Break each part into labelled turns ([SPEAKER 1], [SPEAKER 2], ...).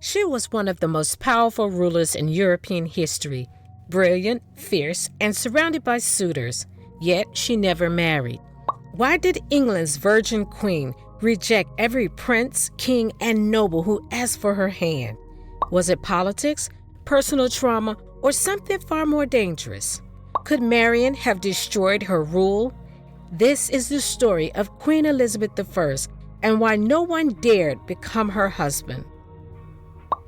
[SPEAKER 1] She was one of the most powerful rulers in European history, brilliant, fierce, and surrounded by suitors, yet she never married. Why did England's virgin queen reject every prince, king, and noble who asked for her hand? Was it politics, personal trauma, or something far more dangerous? Could Marian have destroyed her rule? This is the story of Queen Elizabeth I and why no one dared become her husband.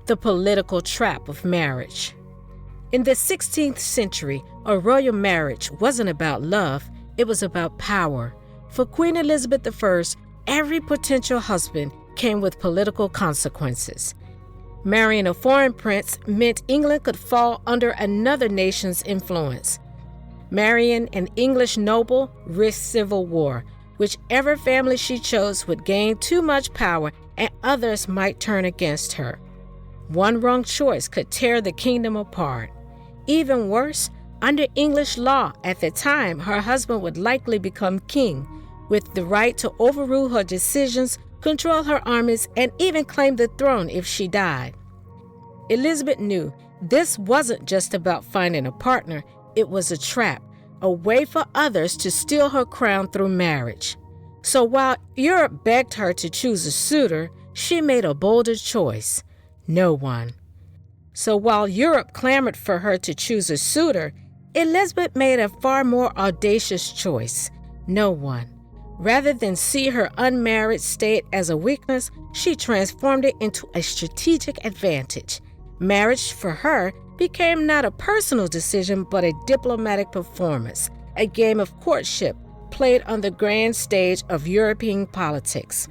[SPEAKER 1] The political trap of marriage. In the 16th century, a royal marriage wasn't about love, it was about power. For Queen Elizabeth I, every potential husband came with political consequences. Marrying a foreign prince meant England could fall under another nation's influence. Marrying an English noble risked civil war. Whichever family she chose would gain too much power and others might turn against her. One wrong choice could tear the kingdom apart. Even worse, under English law at the time, her husband would likely become king, with the right to overrule her decisions, control her armies, and even claim the throne if she died. Elizabeth knew this wasn't just about finding a partner, it was a trap, a way for others to steal her crown through marriage. So while Europe begged her to choose a suitor, she made a bolder choice: no one. So while Europe clamored for her to choose a suitor, Elizabeth made a far more audacious choice: no one. Rather than see her unmarried state as a weakness, she transformed it into a strategic advantage. Marriage for her became not a personal decision but a diplomatic performance, a game of courtship played on the grand stage of European politics.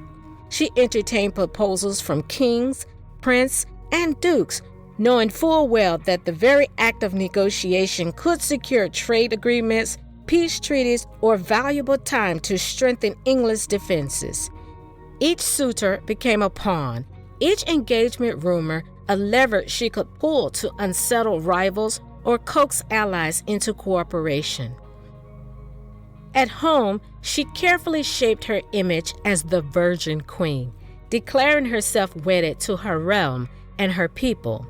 [SPEAKER 1] She entertained proposals from kings, princes, and dukes, knowing full well that the very act of negotiation could secure trade agreements, peace treaties, or valuable time to strengthen England's defenses. Each suitor became a pawn, each engagement rumor a lever she could pull to unsettle rivals or coax allies into cooperation. At home, she carefully shaped her image as the Virgin Queen, declaring herself wedded to her realm and her people.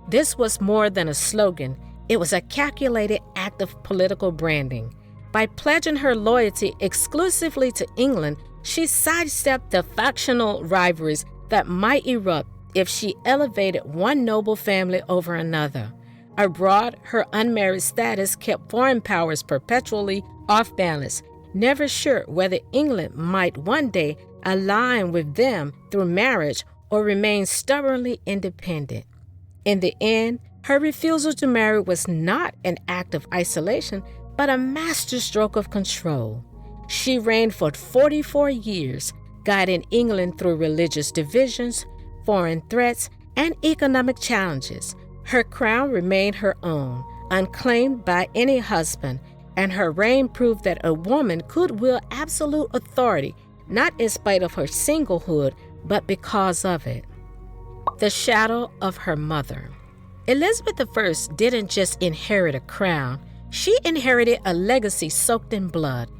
[SPEAKER 1] This was more than a slogan, it was a calculated act of political branding. By pledging her loyalty exclusively to England, she sidestepped the factional rivalries that might erupt if she elevated one noble family over another. Abroad, her unmarried status kept foreign powers perpetually off balance, never sure whether England might one day align with them through marriage or remain stubbornly independent. In the end, her refusal to marry was not an act of isolation, but a masterstroke of control. She reigned for 44 years, guiding England through religious divisions, foreign threats, and economic challenges. Her crown remained her own, unclaimed by any husband, and her reign proved that a woman could wield absolute authority, not in spite of her singlehood, but because of it. The shadow of her mother. Elizabeth I didn't just inherit a crown, she inherited a legacy soaked in blood.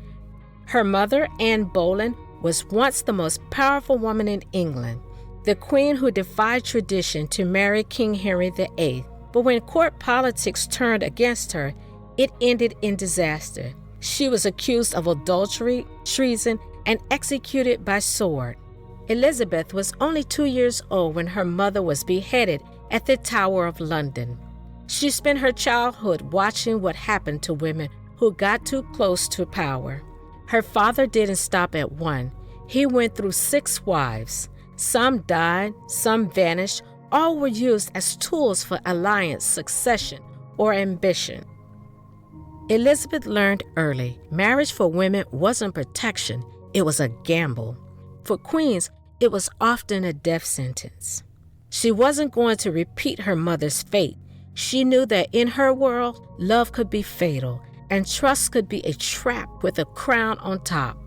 [SPEAKER 1] Her mother, Anne Boleyn, was once the most powerful woman in England, the queen who defied tradition to marry King Henry VIII. But when court politics turned against her, it ended in disaster. She was accused of adultery, treason, and executed by sword. Elizabeth was only 2 years old when her mother was beheaded at the Tower of London. She spent her childhood watching what happened to women who got too close to power. Her father didn't stop at one. He went through 6 wives. Some died, some vanished, all were used as tools for alliance, succession, or ambition. Elizabeth learned early, marriage for women wasn't protection, it was a gamble. For queens, it was often a death sentence. She wasn't going to repeat her mother's fate. She knew that in her world, love could be fatal, and trust could be a trap with a crown on top.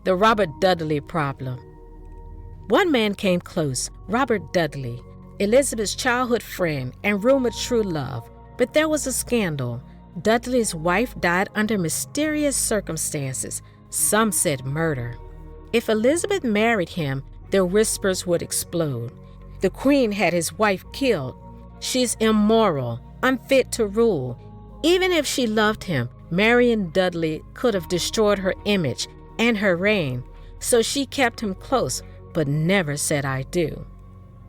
[SPEAKER 1] The Robert Dudley problem. One man came close, Robert Dudley, Elizabeth's childhood friend and rumored true love. But there was a scandal. Dudley's wife died under mysterious circumstances. Some said murder. If Elizabeth married him, the whispers would explode. The queen had his wife killed. She's immoral, unfit to rule. Even if she loved him, marrying Dudley could have destroyed her image and her reign, so she kept him close but never said "I do."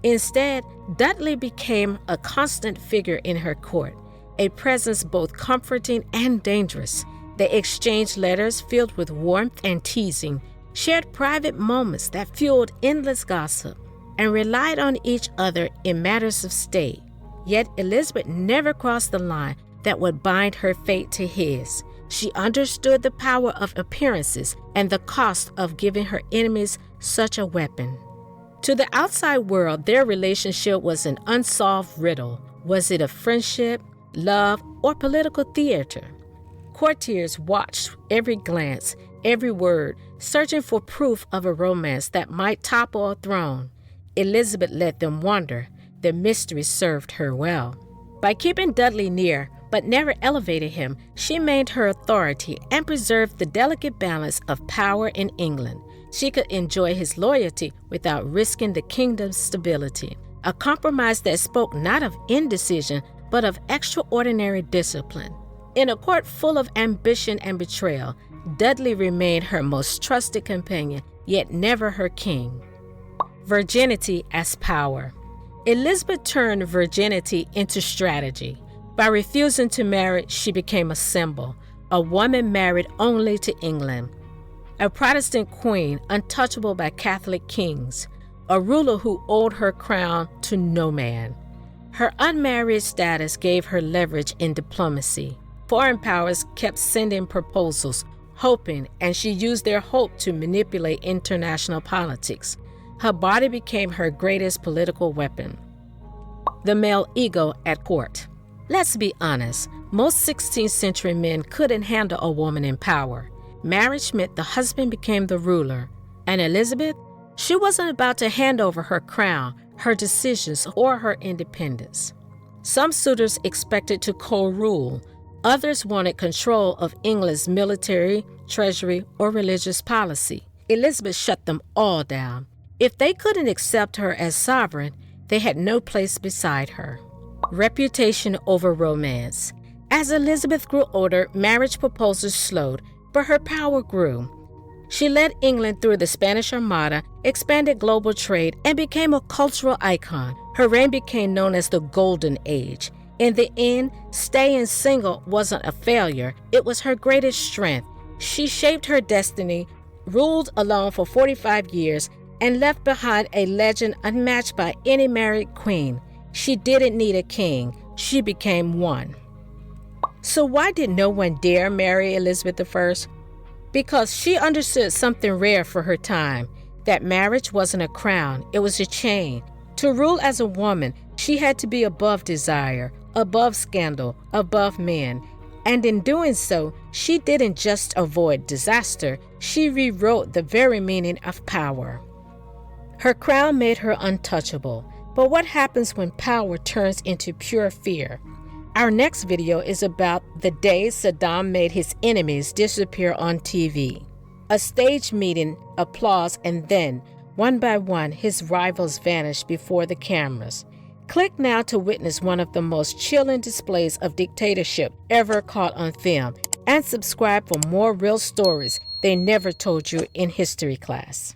[SPEAKER 1] Instead, Dudley became a constant figure in her court, a presence both comforting and dangerous. They exchanged letters filled with warmth and teasing, shared private moments that fueled endless gossip, and relied on each other in matters of state. Yet Elizabeth never crossed the line that would bind her fate to his. She understood the power of appearances and the cost of giving her enemies such a weapon. To the outside world, their relationship was an unsolved riddle. Was it a friendship, love, or political theater? Courtiers watched every glance, every word, searching for proof of a romance that might topple a throne. Elizabeth let them wonder. The mystery served her well. By keeping Dudley near, but never elevated him, she maintained her authority and preserved the delicate balance of power in England. She could enjoy his loyalty without risking the kingdom's stability, a compromise that spoke not of indecision, but of extraordinary discipline. In a court full of ambition and betrayal, Dudley remained her most trusted companion, yet never her king. Virginity as power. Elizabeth turned virginity into strategy. By refusing to marry, she became a symbol, a woman married only to England, a Protestant queen untouchable by Catholic kings, a ruler who owed her crown to no man. Her unmarried status gave her leverage in diplomacy. Foreign powers kept sending proposals, hoping, and she used their hope to manipulate international politics. Her body became her greatest political weapon. The male ego at court. Let's be honest, most 16th century men couldn't handle a woman in power. Marriage meant the husband became the ruler. And Elizabeth? She wasn't about to hand over her crown, her decisions, or her independence. Some suitors expected to co-rule. Others wanted control of England's military, treasury, or religious policy. Elizabeth shut them all down. If they couldn't accept her as sovereign, they had no place beside her. Reputation over romance. As Elizabeth grew older, marriage proposals slowed, but her power grew. She led England through the Spanish Armada, expanded global trade, and became a cultural icon. Her reign became known as the Golden Age. In the end, staying single wasn't a failure, it was her greatest strength. She shaped her destiny, ruled alone for 45 years, and left behind a legend unmatched by any married queen. She didn't need a king, she became one. So why did no one dare marry Elizabeth I? Because she understood something rare for her time, that marriage wasn't a crown, it was a chain. To rule as a woman, she had to be above desire, above scandal, above men. And in doing so, she didn't just avoid disaster, she rewrote the very meaning of power. Her crown made her untouchable. But what happens when power turns into pure fear? Our next video is about the day Saddam made his enemies disappear on TV. A stage meeting, applause, and then, one by one, his rivals vanished before the cameras. Click now to witness one of the most chilling displays of dictatorship ever caught on film, and subscribe for more real stories they never told you in history class.